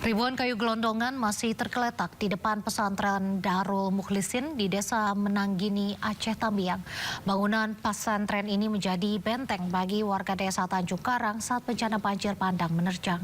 Ribuan kayu gelondongan masih tergeletak di depan pesantren Darul Mukhlisin di Desa Menanggini, Aceh Tamiang. Bangunan pesantren ini menjadi benteng bagi warga desa Tanjung Karang saat bencana banjir bandang menerjang.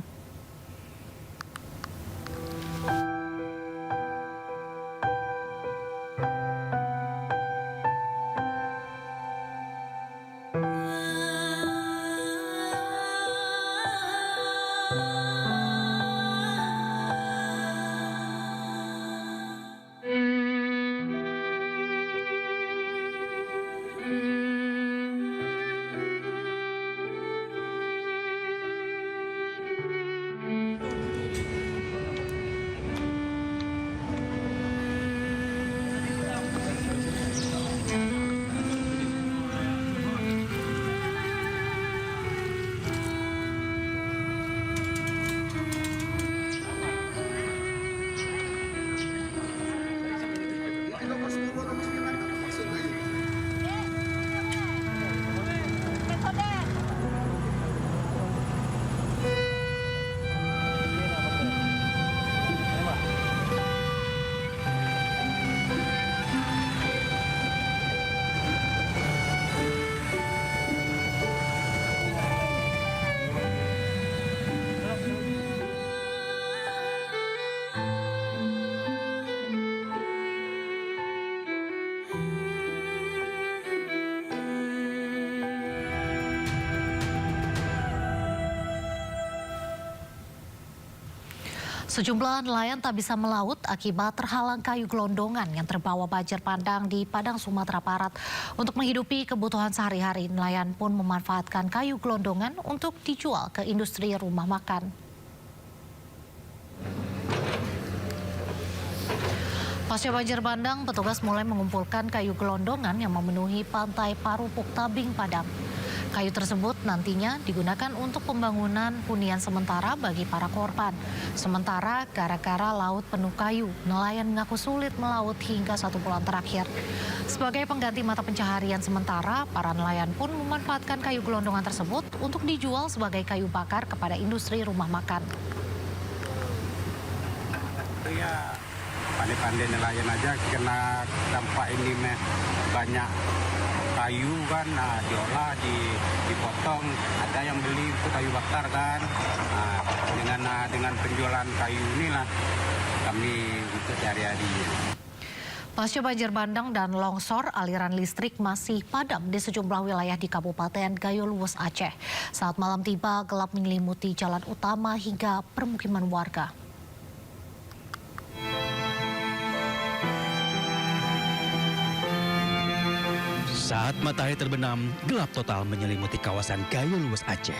Sejumlah nelayan tak bisa melaut akibat terhalang kayu gelondongan yang terbawa banjir bandang di Padang, Sumatera Barat. Untuk menghidupi kebutuhan sehari-hari, nelayan pun memanfaatkan kayu gelondongan untuk dijual ke industri rumah makan. Pasca banjir bandang, petugas mulai mengumpulkan kayu gelondongan yang memenuhi pantai Parupuk Tabing, Padang. Kayu tersebut nantinya digunakan untuk pembangunan hunian sementara bagi para korban. Sementara gara-gara laut penuh kayu, nelayan mengaku sulit melaut hingga 1 bulan terakhir. Sebagai pengganti mata pencaharian sementara, para nelayan pun memanfaatkan kayu gelondongan tersebut untuk dijual sebagai kayu bakar kepada industri rumah makan. Ya, pandai-pandai nelayan aja kena dampak ini banyak kayu kan, diolah, dipotong, ada yang beli untuk kayu bakar kan. Dengan penjualan kayu inilah kami untuk sehari-hari. Pasca banjir bandang dan longsor, aliran listrik masih padam di sejumlah wilayah di Kabupaten Gayo Luwes, Aceh. Saat malam tiba, gelap menyelimuti jalan utama hingga permukiman warga. Saat matahari terbenam, gelap total menyelimuti kawasan Gayo Luwes, Aceh.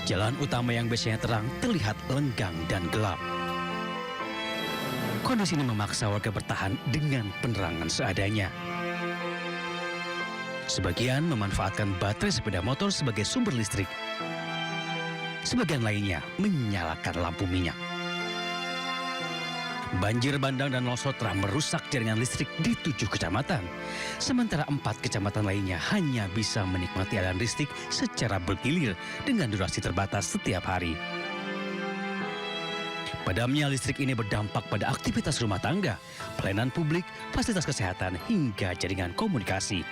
Jalan utama yang biasanya terang terlihat lenggang dan gelap. Kondisi ini memaksa warga bertahan dengan penerangan seadanya. Sebagian memanfaatkan baterai sepeda motor sebagai sumber listrik. Sebagian lainnya menyalakan lampu minyak. Banjir bandang dan longsor telah merusak jaringan listrik di 7 kecamatan. Sementara 4 kecamatan lainnya hanya bisa menikmati aliran listrik secara bergilir dengan durasi terbatas setiap hari. Padamnya listrik ini berdampak pada aktivitas rumah tangga, pelayanan publik, fasilitas kesehatan, hingga jaringan komunikasi.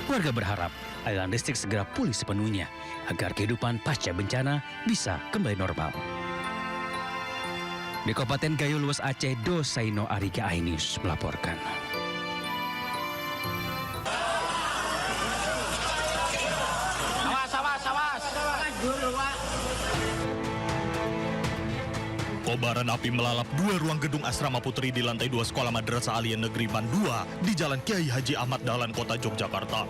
Warga berharap aliran listrik segera pulih sepenuhnya agar kehidupan pasca bencana bisa kembali normal. Di Kabupaten Gayo Luwes, Aceh, Dosaino Ariga Ainus melaporkan. Kobaran api melalap 2 ruang gedung asrama putri di lantai 2 Sekolah Madrasah Aliyah Negeri Man 2 di Jalan Kiai Haji Ahmad Dahlan, Kota Yogyakarta.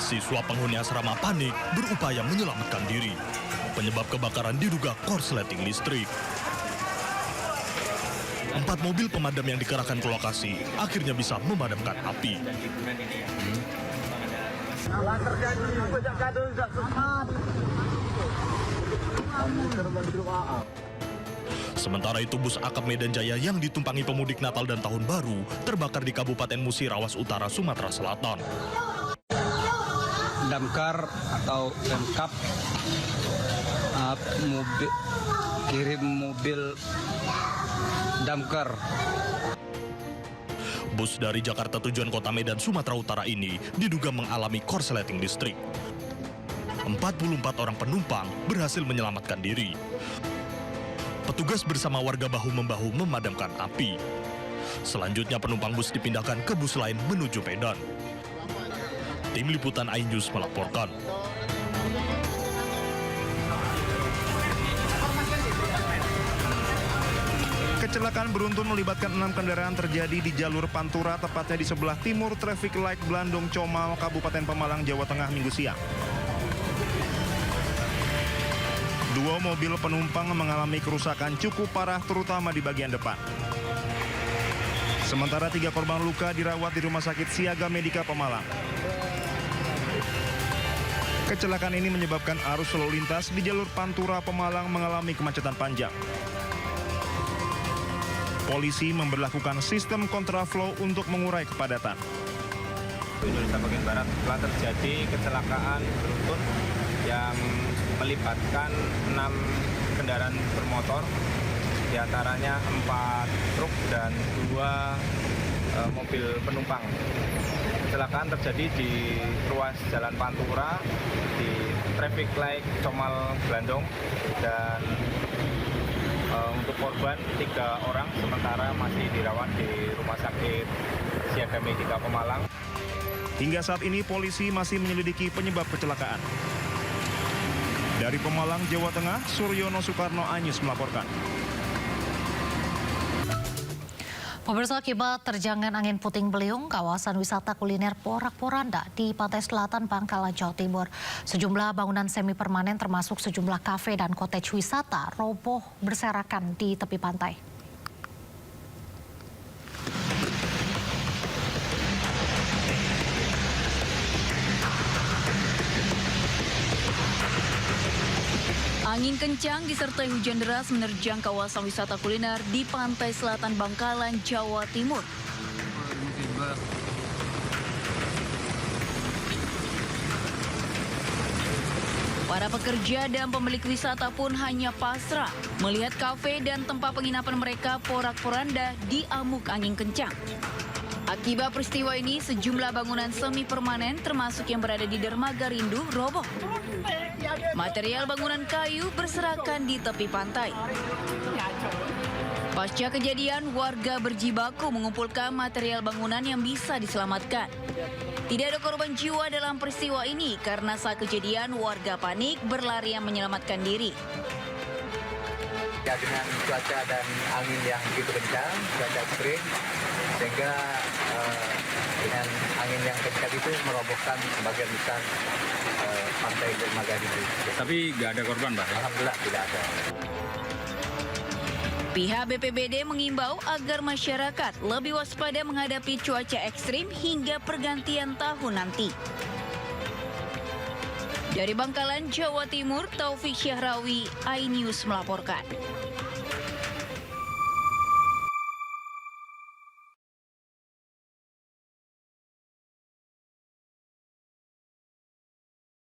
Siswa penghuni asrama panik berupaya menyelamatkan diri. Penyebab kebakaran diduga korsleting listrik. 4 mobil pemadam yang dikerahkan ke lokasi akhirnya bisa memadamkan api. Sementara itu bus akap Medan Jaya yang ditumpangi pemudik Natal dan Tahun Baru terbakar di Kabupaten Musirawas Utara, Sumatera Selatan. Damkar atau Pemkap kirim mobil damkar. Bus dari Jakarta tujuan kota Medan, Sumatera Utara ini diduga mengalami korsleting listrik. 44 orang penumpang berhasil menyelamatkan diri. Petugas bersama warga bahu-membahu memadamkan api. Selanjutnya penumpang bus dipindahkan ke bus lain menuju Medan. Tim Liputan iNews melaporkan. Kecelakaan beruntun melibatkan 6 kendaraan terjadi di jalur Pantura, tepatnya di sebelah timur traffic light Blandong Comal, Kabupaten Pemalang, Jawa Tengah, Minggu siang. 2 mobil penumpang mengalami kerusakan cukup parah, terutama di bagian depan. Sementara 3 korban luka dirawat di Rumah Sakit Siaga Medika Pemalang. Kecelakaan ini menyebabkan arus lalu lintas di jalur Pantura Pemalang mengalami kemacetan panjang. Polisi memberlakukan sistem kontraflow untuk mengurai kepadatan. Indonesia bagian Barat telah terjadi kecelakaan beruntun yang melibatkan 6 kendaraan bermotor, diantaranya 4 truk dan 2 mobil penumpang. Kecelakaan terjadi di ruas Jalan Pantura di traffic light Comal Blandong, dan untuk korban 3 orang sementara masih dirawat di Rumah Sakit Siaga Medika Pemalang. Hingga saat ini polisi masih menyelidiki penyebab kecelakaan. Dari Pemalang, Jawa Tengah, Suryono Soekarno, iNews melaporkan. Pemirsa, akibat terjangan angin puting beliung, kawasan wisata kuliner Porak-Poranda di pantai selatan Bangkalan, Jawa Timur. Sejumlah bangunan semi permanen termasuk sejumlah kafe dan cottage wisata roboh berserakan di tepi pantai. Angin kencang disertai hujan deras menerjang kawasan wisata kuliner di pantai selatan Bangkalan, Jawa Timur. Para pekerja dan pemilik wisata pun hanya pasrah melihat kafe dan tempat penginapan mereka porak-poranda diamuk angin kencang. Akibat peristiwa ini, sejumlah bangunan semi permanen termasuk yang berada di dermaga Rindu roboh. Material bangunan kayu berserakan di tepi pantai. Pasca kejadian, warga berjibaku mengumpulkan material bangunan yang bisa diselamatkan. Tidak ada korban jiwa dalam peristiwa ini karena saat kejadian warga panik berlarian menyelamatkan diri. Ya, dengan cuaca dan angin yang begitu kencang, cuaca ekstrim, sehingga dengan angin yang kencang itu merobohkan sebagian besar pantai dermaga Rindu. Tapi nggak ada korban, Pak? Alhamdulillah tidak ada. Pihak BPBD mengimbau agar masyarakat lebih waspada menghadapi cuaca ekstrim hingga pergantian tahun nanti. Dari Bangkalan, Jawa Timur, Taufik Syahrawi, iNews melaporkan.